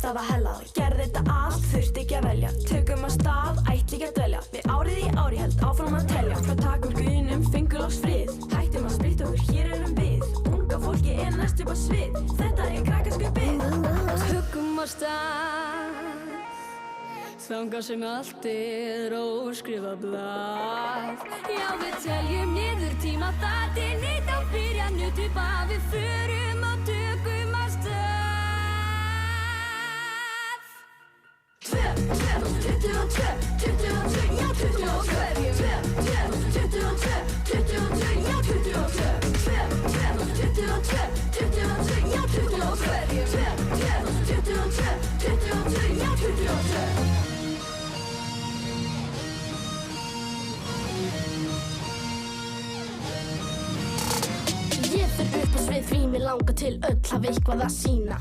það var hella. Gerði þetta allt, þurfti ekki að velja. Tökum að stað, ætli ekki að dvelja. Við árið í ári held áfram að telja. Frá takmörkunum fengur loks frið. Hættum að splitta okkur, hér erum við. Unga fólki næst upp á svið. Þetta Krakkaskaupið. Tökum að stað, þangað sem allt óskrifað blað. Já, við teljum niður tíma þar til nýtt á byrja nutu bara við förum og tökum að stað. 22, já 22, Ég fer upp á svið því mig langar til öll hafa eitthvað að sýna.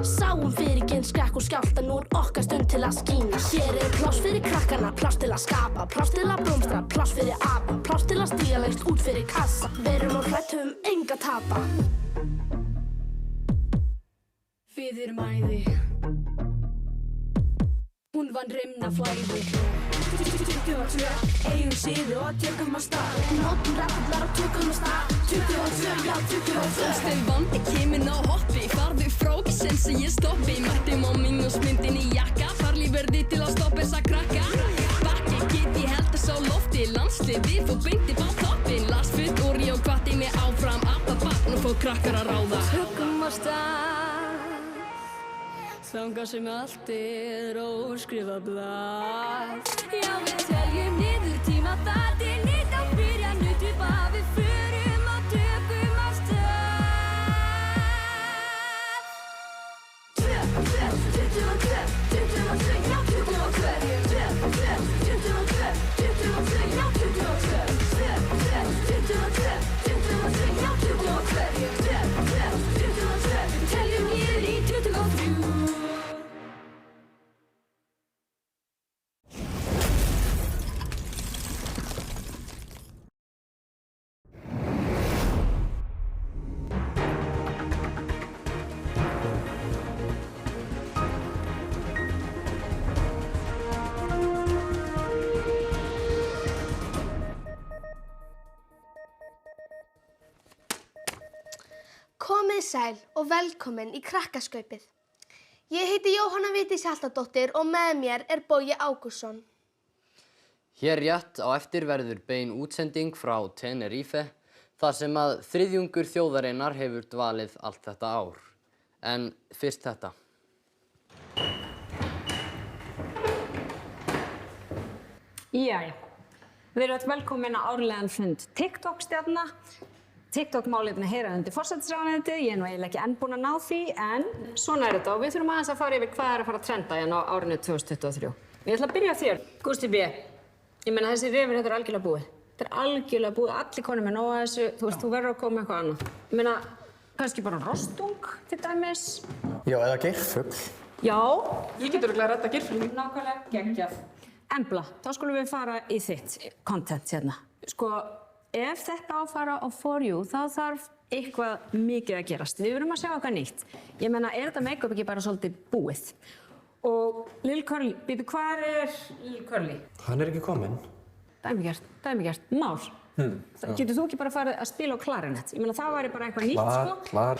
Sáum fyrir ginn skrekk og skjálftan úr okkar stund til að skína. Hér pláss fyrir krakkana, pláss til að skapa, pláss til að blómstra, pláss fyrir apa, pláss til að stíga lengst út fyrir kassa. Verum og hrætt höfum enga tapa. Við erum æði, hún vann reimna flæði. 22, eigum síðu og tökum að stað. Notum rappullar og tökum að stað. 22, já 22. Stöð vandi kemur á hoppi, farðu frá ekki sem ég stoppi. Mættum á mínusmyndin í jakka, farli verði til að stoppa þessa krakka. Bakki get ég held þess á lofti, landsliðið fór beint upp á toppin. Lars Futt og Ríó hvatti mig áfram, appa barn og fór krakkar að ráða. Tökum að stað, þangað sem allt óskrifað blað. Já, við teljum niður tíma þar til nýtt á byrja nutu bara við förum og tökum að stað. 22, já 22, teljum niður í 23. Komið sæl og velkomin í Krakkaskaupið. Ég heiti Jóhanna Vigdís Hjaltadóttir og með mér Bogi Ágústsson. Hér rétt á eftir verður bein útsending frá Tenerife, þar sem að þriðjungur þjóðarinnar hefur dvalið allt þetta ár. En fyrst þetta. Jæja, við erum öll velkomin á árlegan fund TikTok-stjarna. TikTok-málefni heyra undir forsætisráðuneytið, ég er nú eiginlega ekki enn búin að ná því, en svona er þetta og við þurfum aðeins að fara yfir hvað er að fara að trenda hérna á árinu 2023. Ég ætla að byrja á þér, Gústi B. Ég meina þessi rifur, þetta er algjörlega búið. Þetta er algjörlega búið, allir konur með nóg að þessu, þú veist, þú verður að koma með eitthvað annað. Ég meina, kannski bara rostung til dæmis. Já, eða geirfugl. Já. Ég get örugglega reddað geirfuglinn. Nákvæmlega, geggjað. Embla, þá skulum við fara í þitt content hérna. Sko, ef þetta á að fara á For You, þá þarf eitthvað mikið að gerast. Við verðum að sjá eitthvað nýtt. Ég meina, er þetta make-up ekki bara svolítið búið? Og Lil Curly, býtu, hvar er Lil Curly? Hann er ekki kominn. Dæmigert. Már, getur þú ekki bara farið að spila á klarinett? Ég meina, það væri bara eitthvað nýtt, sko. Klar.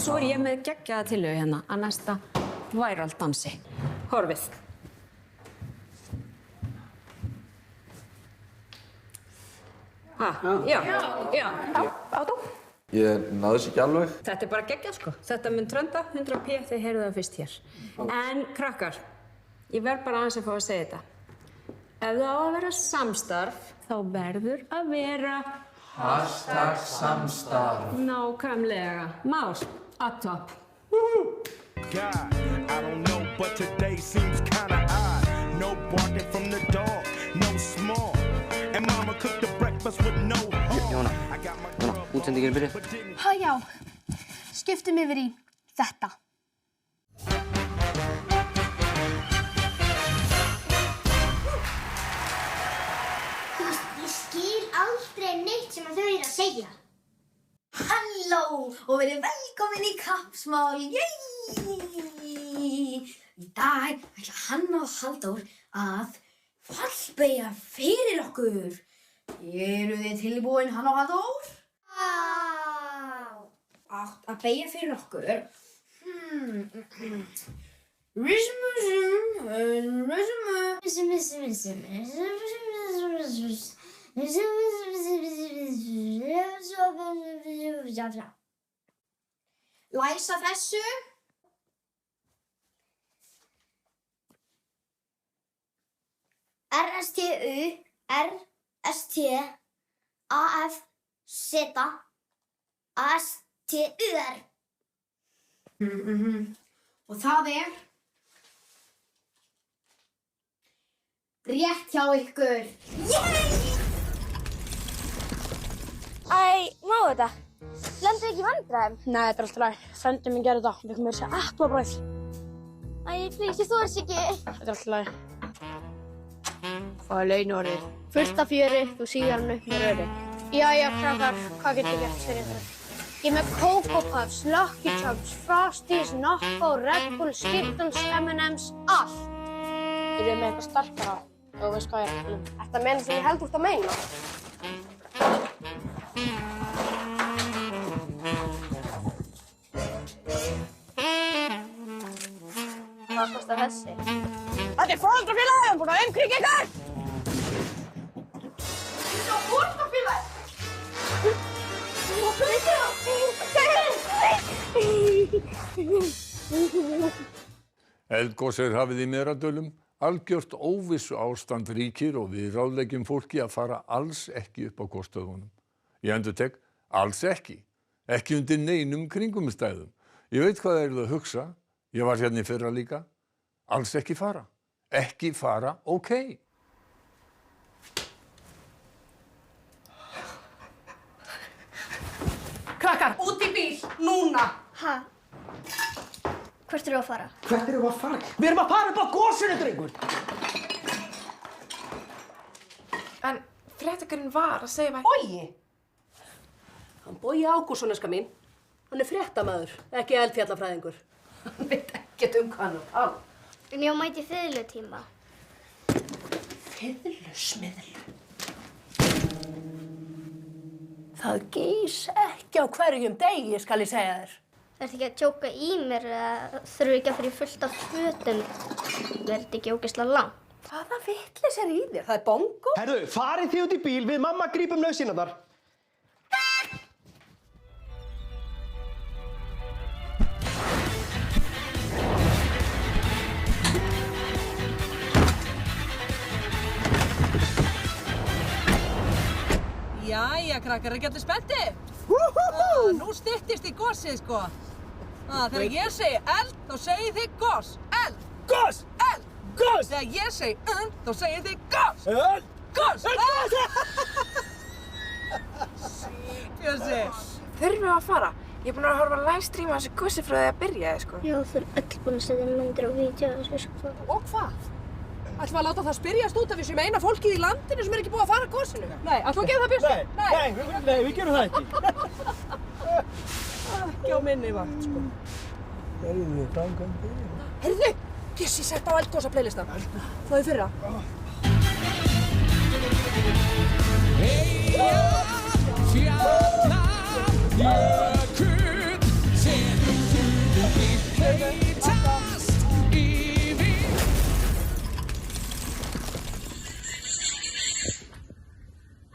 Svo er ég með geggjaða tillögu hérna að næsta viral dansi. Horfið. Já. Átó. Ég náði þess ekki alveg. Þetta er bara geggjað, sko. Þetta mun trenda 100p, þið heyrðu það fyrst hér. En krakkar, ég verð bara aðeins að fá að segja þetta. Ef það á að vera samstarf, þá verður að vera #samstarf. Nákvæmlega. Már, up top. God, I don't know, but today seems kinda odd. No barking from the dog, no small. And mama cooked the breakfast with no Jóhanna, útsendingin er byrjuð. Já, skiptum yfir í þetta. aldrei neitt sem þau eru að segja. Halló og verið velkomin í Kappsmál. Í dag ætla Hanna og Halldór að fallbeygja fyrir okkur. Eru þið tilbúin, Hanna og Halldór? Átt að beygja fyrir okkur. Læsa þessu. R-S-T-U-A-F-Z-A-S-T-U-R. Og það rétt hjá ykkur. Æ, má þetta? Lendu ekki í vandræðum? Nei, þetta alltaf læg. Frændi minn gerði þetta. Við komum að segja eplabrauð. Æ, please, ég þoris ekki. Þetta alltaf læg. Hvað launorðið? Fullt af fjöri, þú síðar hann upp með röri. Jæja, krakkar, hvað get ég gert fyrir ykkur? Ég með Coco Puffs, Lucky Charms, Frosties, Nocco, Red Bull, Skittles, M&M's, allt. Ég með eitthvað sterkara, og þú veist hvað ég er að tala um. Þetta meina sem ég held út að meina. Hvað kostar þessi? Þetta er foreldrafélagið, hann búinn að umkringja ykkur! Þetta er foreldrafélagið! Eldgos hafið í Merardölum. Algjört óvissu ástand ríkir og við ráðleggjum fólki að fara alls ekki upp á gosstöðvunum. Ég endurtek, alls ekki. Ekki undir neinum kringumstæðum. Ég veit hvað það að hugsa. Ég var hérna í fyrra líka. Alls ekki fara. Ekki fara, ókei. Krakkar, út í bíl, núna! Ha? Hvert eru að fara? Hvert erum við að fara? Við erum að fara upp á gosinu, drengur! En fréttakarinn var að segja mig... Bogi! Hann Bogi Ágússon, eska mín. Hann er fréttamaður, ekki eldfjallafræðingur. Hann veit ekkert hvað hann að tala. En ég mæti fiðlutíma. Fiðlusmiðlu? Það gís ekki á hverjum degi, skal ég segja þér. Ertu ekki að tjóka í mér eða þurfu ekki að fyrir fullt af fötum? Verði ekki ógeðslega langt? Hvaða vitleys er í þér? Það er bongo? Herðu, farið þið út í bíl, við mamma grípum nauðsynarnar. Jæja, krakkar, er ekki allir spenntir? Nú styttist í gosið, sko. Þegar ég segi eld, þá segir þið gos. Eld! Gos! Eld! Gos! Þegar ég segi þá segir þið gos. Eld! Gos! Bjössi. Þurfum við að fara? Ég er búin að horfa livestream á þessu gosi frá því að byrjaði, sko. Já, þau eru öll búin að setja myndir og vídeo á þessu, sko. Og hvað? Ætlum að láta það spyrjast út af við sem eina fólkið í landinu sem er ekki búið að fara að gosinu? Nei, ætlum að gera það, Bjössi? Nei, við gerum það ekki. Ekki á minni vakt, sko. Heyrðu, framkvæmdi. Heyrðu, Bjössi sett á eldgosa playlistan. Frá því fyrra. Heia, fjalla, jökull, sem þurfum við heitast yfir.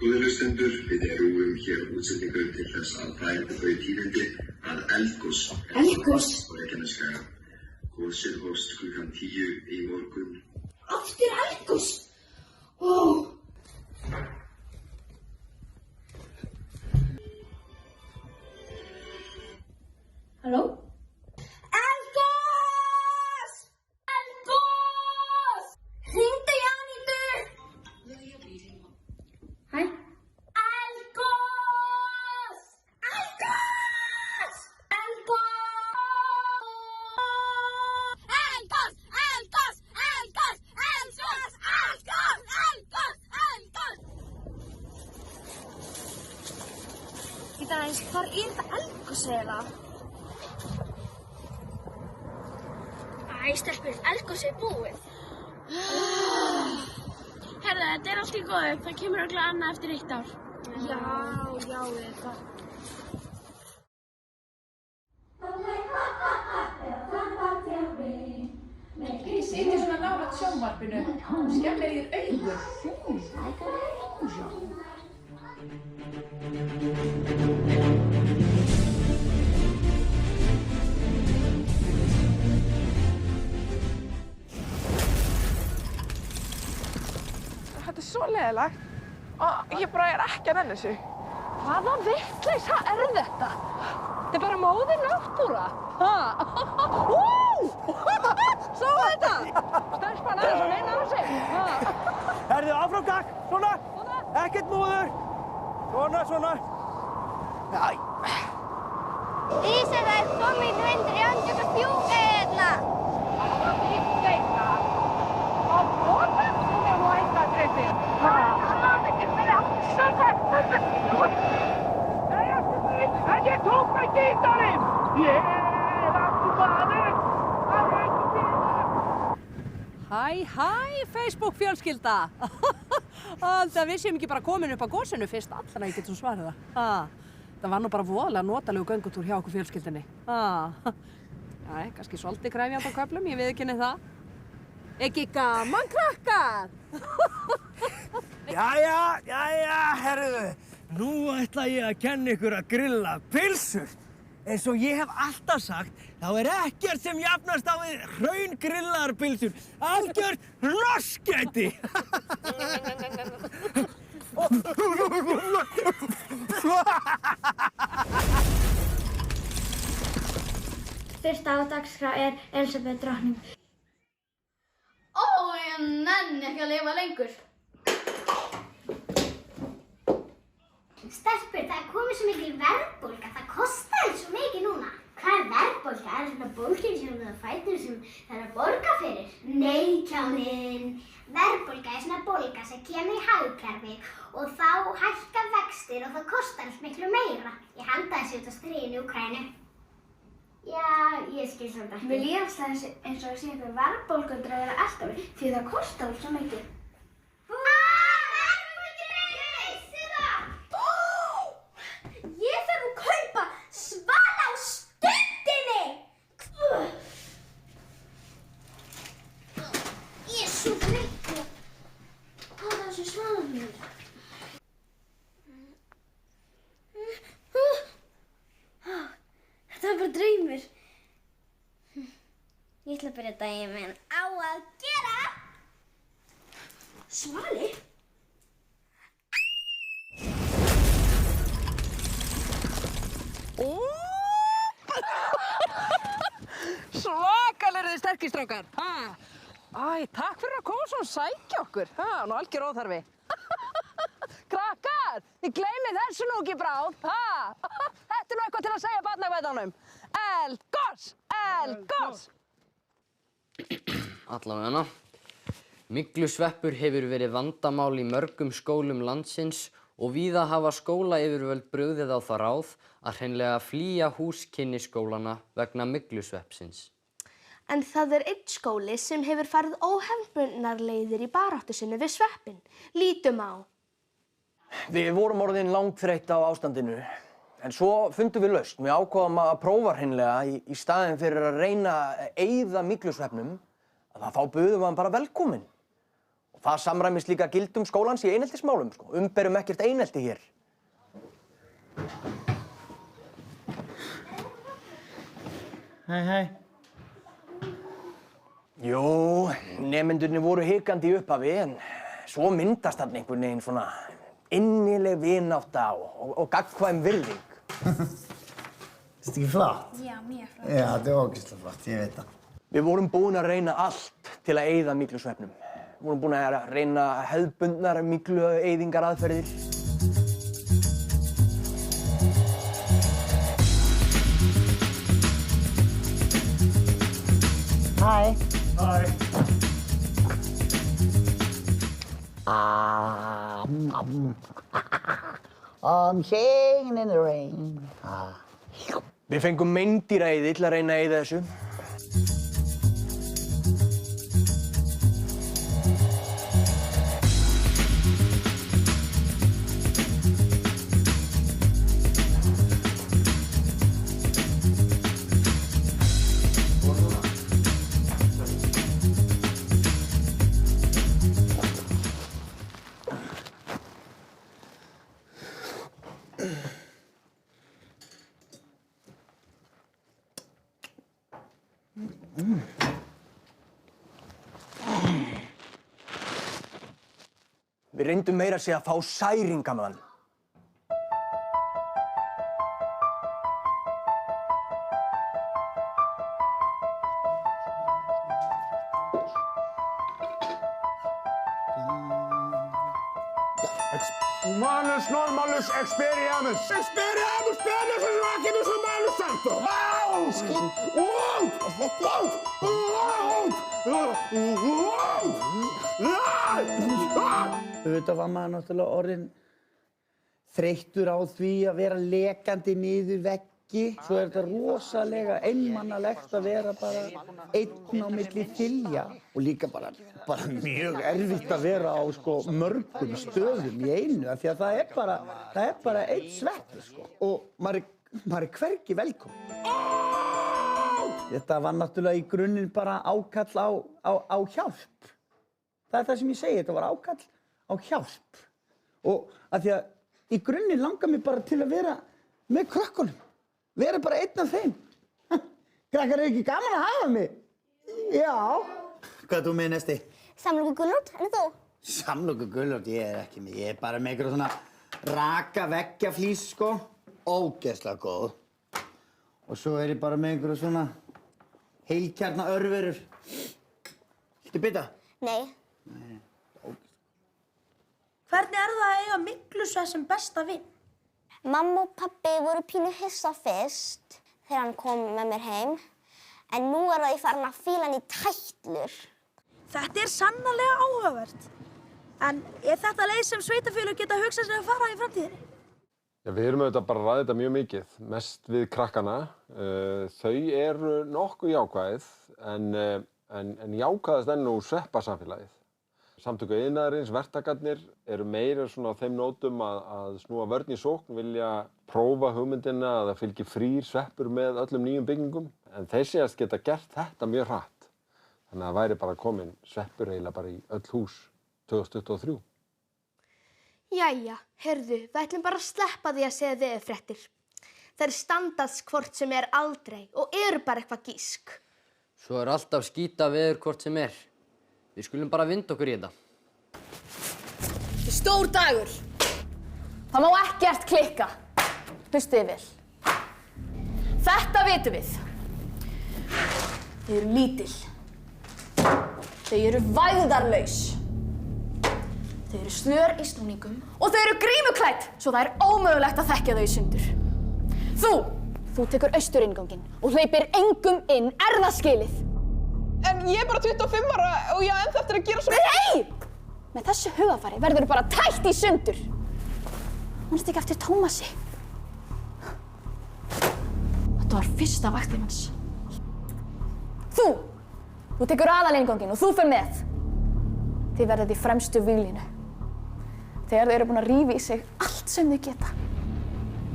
Góðir hlustendur, við erum hér útsendingu til þess að bæta þau tíðindi að eldgos á Reykjanesskaga. Gosið hófst klukkan 10 í morgun. Aftur eldgos? Ó! Halló? Eldgos! Eldgos! Hringdu í Anítu! Hæ? Eldgos! Eldgos! Eldgos! Eldgos! Eldgos! Eldgos! Eldgos! Eldgos! Eldgos! Eldgos! Hvar er þetta eldgos eiginlega? Æ, stelpur, eldgos er búið. Herðu, þetta er allt í góðu. Það kemur örugglega annað eftir 1 ár. Já, þetta. Ekki sitja svona nálægt sjónvarpinu. Skemmir í þér augun. Þetta er svo leiðilegt og ég bara er ekki að nenni þessu. Hvaða vitleysa er þetta? Þetta er bara móðir náttúra. Sáu þetta? Stelpan aðeins að vinna á sig. Herðu, áfram gakk, svona. Ekkert móður. Svona. Æ. Ísir, það er svo mikið vindur, ég andi ekki að fjúka hérna. Ég tók mig gítarinn! Ég er aftur maður! Hæ, Facebook fjölskylda. Það við séum ekki bara komin upp á gosinu fyrst allra ég getum svarað það. Það var nú bara voðalega notalegu göngutúr hjá okkur fjölskyldinni. Kannski svolítið krefjandi á köflum, ég viðurkenni það. Ekki gaman, krakkar? Jæja, herðu. Nú ætla ég að kenna ykkur að grilla pylsur. Eins og ég hef alltaf sagt, þá er ekkert sem jafnast á við hraungrillaðar pylsur. Algjört hrossgæti! Fyrsta á dagskrá er Elísabet drottning. Ó, ég nenni ekki að lifa lengur. Stelpur, það er komið svo mikil verðbólga. Það kostar svo mikið núna. Hvað er verðbólga? Er það svona bólgin sem það fætur sem það er að borga fyrir? Nei, kjáninn. Verðbólga er svona bólga sem kemur í hagkerfið og þá hækka vextir og það kostar allt miklu meira. Ég held að þessi út á stríðinu í Úkraínu. Já, ég skil svolítið ekki. Mér líðast það eins og að sé einhver verðbólgundur að vera alltaf því það kostar allt svo mikið. Ég þarf að kaupa svala á stundinni! Ég er svo þreytt. Hvað er þessi svala mér? Þetta var bara draumur. Ég ætla að byrja daginn minn á að gera svali. Svakalega eru þið sterkir, strákar. Takk fyrir að koma svona og sækja okkur. Nú algjör óþarfi. Krakkar, þið gleymið þessu nú ekki bráð. Þetta er nú eitthvað til að segja barnakvæðunum. Eldgos! Eldgos! Allavega. Myglusveppur hefur verið vandamál í mörgum skólum landsins og víða hafa skólayfirvöld brugðið á það ráð að hreinlega flýja húskynnisskólana vegna myglusveppsins. En það er einn skóli sem hefur farið óhefðbundnar leiðir í baráttu sinni við sveppinn. Lítum á. Við vorum orðin langþreytt á ástandinu, en svo fundum við lausn. Við ákváðum að prófa hreinlega í staðinn fyrir að reyna að eyða myglusveppnum, að þá buðum við hann bara velkominn. Og það samræmist líka gildum skólans í eineltismálum, sko. Umberum ekkert einelti hér. Hei. Jú, nemendurnir voru hikandi í upphafi, en svo myndast þarna einhvern veginn svona innileg vinátta og gagnkvæm virðing. Þetta ekki flott? Já, mjög flott. Já, þetta er ógeðslega flott, ég veit það. Við vorum búin að reyna allt til að eyða myglusveppnum. Við vorum búin að reyna hefðbundnar myglueyðingaraðferðir. Hæ. I'm singing in the rain. Við fengum meindýraeyði til að reyna að eyða þessu. Við reyndum meira að segja að fá særinga með hann. Humanus normalus experiamus. Experiamus tenus racinus humanus santo. Auðvitað var maður náttúrulega orðinn þreyttur á því að vera lekandi niður veggi. Svo þetta rosalega einmannalegt að vera bara einn á milli þilja. Og líka bara mjög erfitt að vera á mörgum stöðum í einu. Af því að það er bara einn sveppur Og maður er hvergi velkominn. Þetta var náttúrulega í grunninn bara ákall á hjálp. Það er það sem ég segi, þetta var ákall á hjálp. Og af því að í grunninn langar mig bara til að vera með krökkunum. Vera bara einn af þeim. Krakkar, er ekki gaman að hafa mig? Já. Hvað er þú með næsti? Samlokugullrót, en þú? Samlokugullrót, ég er ekki með. Ég er bara með einhverja svona raka veggjaflís, Ógeðslega góð. Og svo er ég bara með einhverja svona heilkjarna örverur. Viltu bita? Nei. Hvernig er það að eiga myglusvepp sem besta vin? Mamma og pabbi voru pínu hissa fyrst þegar hann kom með mér heim. En nú er það ég farin að fíla hann í tætlur. Þetta er sannarlega áhugavert. En er þetta leið sem sveitarfélög geta hugsað sér að fara í framtíðinni? Já, við erum auðvitað bara að ræða þetta mjög mikið, mest við krakkana. Þau eru nokkuð jákvæð, en jákvæðast enn úr sveppasamfélagið. Samtök iðnaðarins, verktakarnir eru meira svona á þeim nótum að snúa vörn í sókn, vilja prófa hugmyndina að það fylgi frýr sveppur með öllum nýjum byggingum. En þeir segjast geta gert þetta mjög hratt. Þannig að það væri bara komin sveppur eiginlega bara í öll hús 2023. Jæja, heyrðu, við ætlum bara að sleppa því að segja veðurfréttir. Þær standast hvort sem er aldrei og eru bara eitthvað gísk. Svo er alltaf skíta veður hvort sem er. Við skulum bara vinda okkur í þetta. Þetta er stór dagur. Það má ekkert klikka. Hlustið vel. Þetta vitum við. Þau eru lítil. Þau eru vægðarlaus. Þau eru snör í snúningum og þau eru grímuklædd, svo það er ómögulegt að þekkja þau í sundur. Þú tekur austurinnganginn og hleypir engum inn, er það skilið? En ég er bara 25 ára og ég á ennþá eftir að gera svo... Nei! Með þessu hugafari verður þú bara tætt í sundur. Manstu ekki eftir Tómasi? Þetta var fyrsta vaktin hans. Þú tekur aðalinnganginn og þú fer með. Þið verðið í fremstu víglínu. Þegar þau eru búin að rífa í sig allt sem þau geta,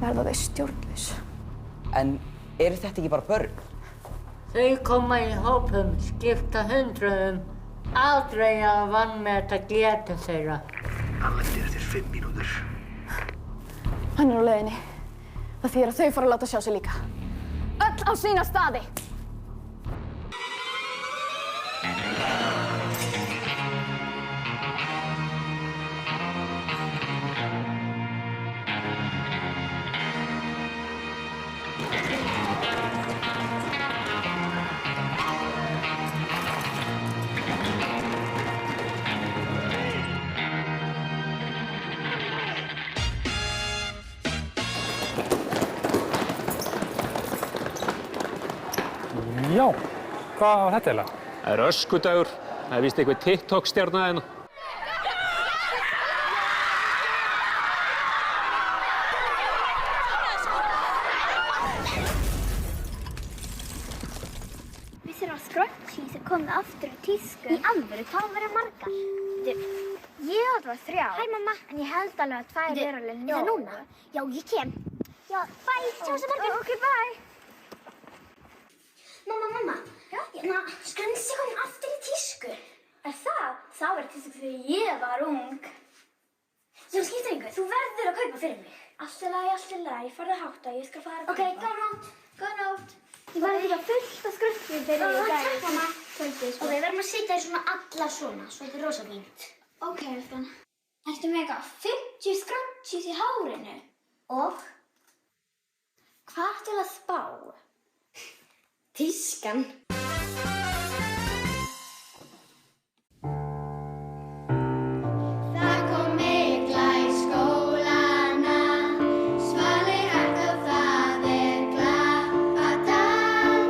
verða þau stjórnlaus. En eru þetta ekki bara börn? Þau koma í hópum, skipta hundruðum, aldrei að vanmeta getu þeirra. Hann lendir eftir 5 mínútur. Hann er á leiðinni. Það þýðir að þau fara að láta sjá sig líka. Öll á sína staði. Já, hvað var þetta eiginlega? Það er öskudagur. Það er víst einhver TikTok-stjarna hérna. scrunchies er komið aftur í tísku. Í alvöru, hvað verður margar? Ég var 3. Hæ, mamma. En ég held alveg að 2 er alveg nóg. Það núna? Já, ég kem. Já, bye. Sjá svo morgun. Ok, bye. Mamma. Já? Scrunchie er komið aftur í tísku. Er það? Það var tísku þegar ég var ung. Sem skiptir engu. Þú verður að kaupa fyrir mig. Allt í lagi. Farðu hátt og ég skal fara að kaupa. Ok, góða nótt. Ég var líka fullt af skrunchíum fyrir í dag. Takk, mamma. Ok, við verðum að sitja í svona alla svona, svo þetta er rosa fínt. Ok, elskan. Ertu með eitthvað 50 scrunchies í hárinu? Og? Hvað ertu að spá? Tískan. Það kom mygla í skólana, svali hægt og það klappadan.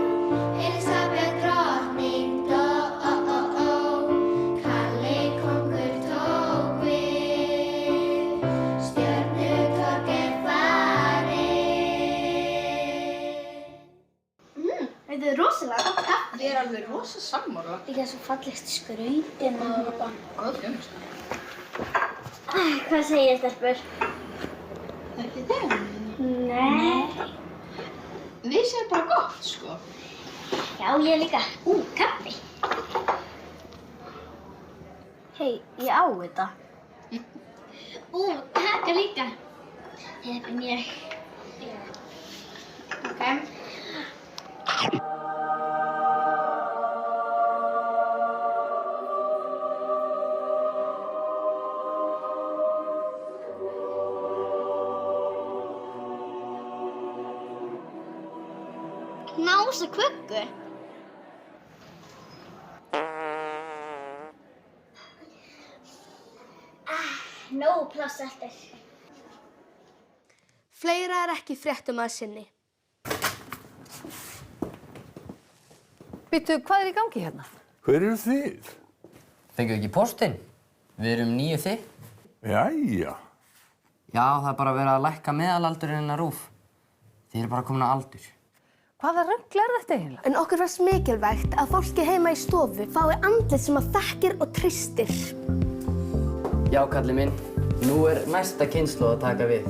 Elísabet drottning dó, Kalli kóngur tók við, Stjörnutorg farið. Þetta er rosalega gott kaffi. Ég alveg rosa sammála. Líka svo fallegt skrautin og góð þjónusta. Hvað segir stelpur? Ekki þig? Nei. Við séum bara gott, sko. Já, ég líka. Kaffi. Hei, ég á þetta. Taka líka. Heppin ég. Ok. Nása kökku. Nóg pláss eftir. Fleira er ekki fréttum að sinni. Býttu, hvað er í gangi hérna? Hver eru þið? Fengið ekki póstinn? Við erum 9 þið. Jæja. Já, það er bara verið að lækka meðalaldurinn að RÚV. Þið eru bara komin á aldur. Hvaða rugl er þetta eiginlega? En okkur fannst mikilvægt að fólki heima í stofu fái andlit sem að þekkir og treystir. Já, kallið minn. Nú er næsta kynslóð að taka við.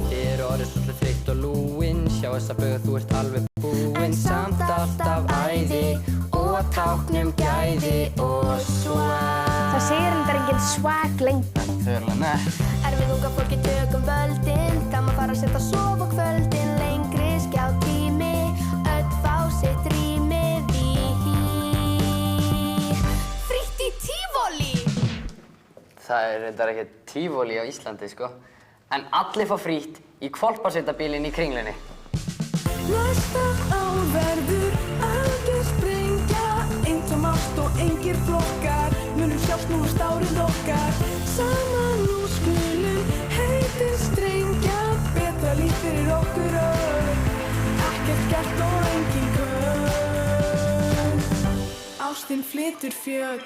Þið eru orðið svolítið þreytt og lúin. Sjá þessa böð, þú ert alveg búin. Samt alltaf æði og táknum gæði og swag. Það segir reyndar enginn swag lengur. Þau eru alveg nett. Við unga fólki tökum völdin, gaman fara að setja að sofa á kvöldin, lengri skjátími, öll fá sitt rými, frítt í tífóli. Það er reyndar ekki tífóli á Íslandi, sko. En allir fá frítt í hvolpasveitabílinn í Kringlunni. Næsta ár verður algjör sprengja, eintóm ást og engir flokkar, munum sjá snúast árið okkar. Saman nú skulum heitir strengja, betra líf fyrir okkur öll, ekkert gert og engin köll. Ástin flytur fjöll.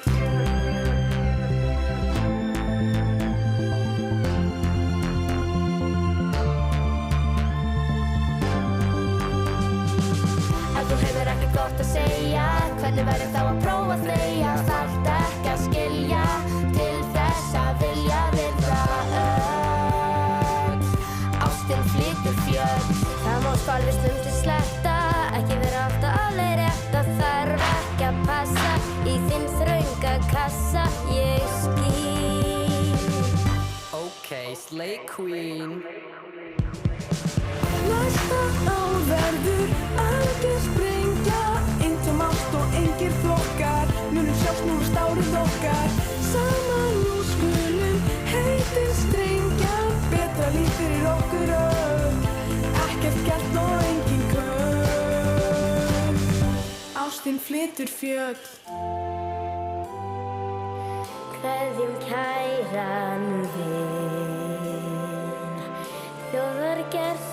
Ef þú hefur ekkert gott að segja, hvernig verður þá að prófa að þreyja? Þarft ekki að skilja, til þess að vilja virða öll. Ástin flytur fjöll. Það má alveg stundum sletta, ekki vera alltaf alveg rétt. Það þarf ekki að passa í þinn þrönga kassa, ég skil. Ok, Slay Queen. Næsta ár verður algjör sprengja, eintóm ást og engir flokkar, munum sjá snúast árið okkar. Saman nú skulum heitir strengja, betra líf fyrir okkur öll, ekkert gert og engin köll. Ástin flytur fjöll. Kveðjum kæran vin, þjóðargerð